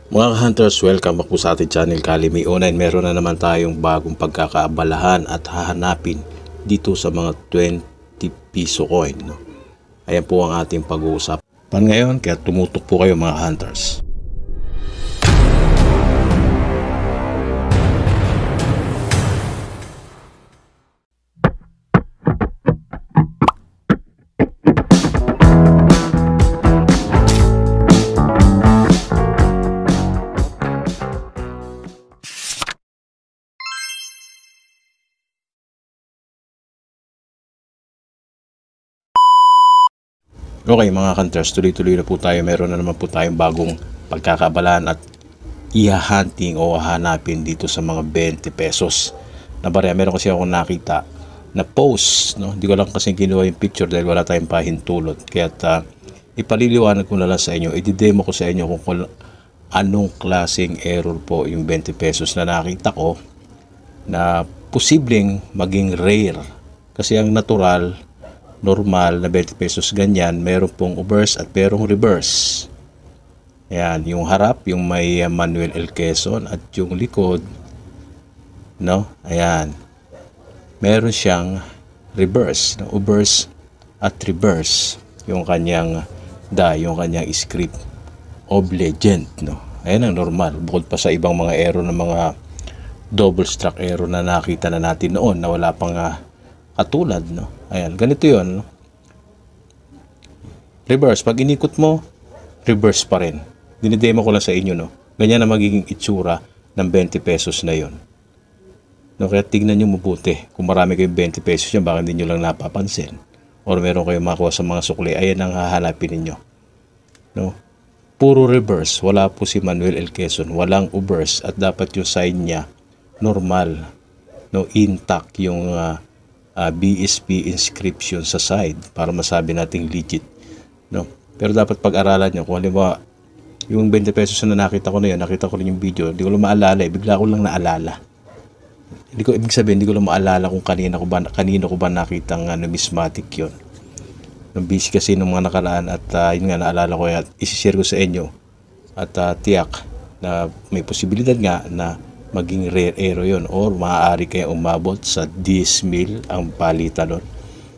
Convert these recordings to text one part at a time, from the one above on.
Mga hunters, welcome back po sa ating channel Kalimi Online. Meron na naman tayong bagong pagkakaabalahan at hahanapin dito sa mga 20 piso coin, no? Ayan po ang ating pag-uusapan ngayon, kaya tumutok po kayo mga hunters. Okay mga hunters, tuloy-tuloy na po tayo. Meron na naman po tayong bagong pagkakabalaan at i-hunting o hahanapin dito sa mga 20 pesos na barya. Meron kasi akong nakita na post, no? Hindi ko lang kasi kinuha yung picture dahil wala tayong pahintulot. Kaya ipaliliwanag ko na lang sa inyo, i-demo ko sa inyo kung anong klaseng error po yung 20 pesos na nakita ko na posibleng maging rare. Kasi ang natural, normal na 20 pesos ganyan, meron pong obverse at merong reverse. Ayan, yung harap, yung may Manuel L. Quezon, at yung likod, no? Ayan, meron siyang reverse, no? Obverse at reverse yung kanyang yung kanyang script of legend, no? Ayan ang normal, bukod pa sa ibang mga error na mga double struck error na nakita na natin noon na wala pang katulad, no? Ayan, ganito yun, no? Reverse, pag inikot mo, reverse pa rin. Dinidemo ko lang sa inyo, no? Ganyan na magiging itsura ng 20 pesos na yon. No, kaya tignan nyo mabuti. Kung marami kayong 20 pesos yan, baka hindi nyo lang napapansin. Or meron kayong makuha sa mga sukli, ayan ang hahanapin ninyo. No? Puro reverse, wala po si Manuel L. Quezon, walang obverse, at dapat yung sign niya normal, no? Intact yung BSP inscription sa side para masabi nating legit, no? Pero dapat pag-aralan nyo kung halimbawa yung 20 pesos na nakita ko na yun, nakita ko rin yung video, hindi ko lang maalala, bigla ko lang naalala. Ibig sabihin, hindi ko lang maalala kung kanino ko ba nakitang numismatic yun. Busy kasi nung mga nakaraan at yun nga, naalala ko at isi-share ko sa inyo at tiyak na may posibilidad nga na maging rare error yun, or maaari kaya umabot sa 10,000 ang palitan nun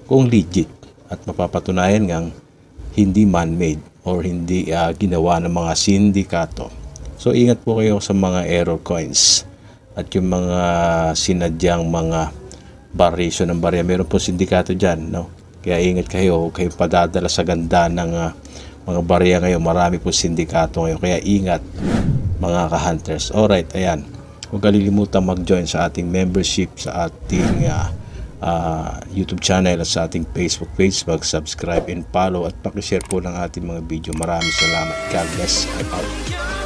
kung legit at mapapatunayan ngang hindi man-made or hindi ginawa ng mga sindikato. So ingat po kayo sa mga error coins at yung mga sinadyang mga variation ng barya. Meron po sindikato dyan, no? Kaya ingat kayo, kayo padadala sa ganda ng mga barya ngayon. Marami po sindikato ngayon, kaya ingat mga ka-hunters. Alright, ayan. Huwag kalilimutan mag-join sa ating membership sa ating YouTube channel at sa ating Facebook page. Mag-subscribe and follow at pakishare po ng ating mga video. Maraming salamat. God bless. I'm out.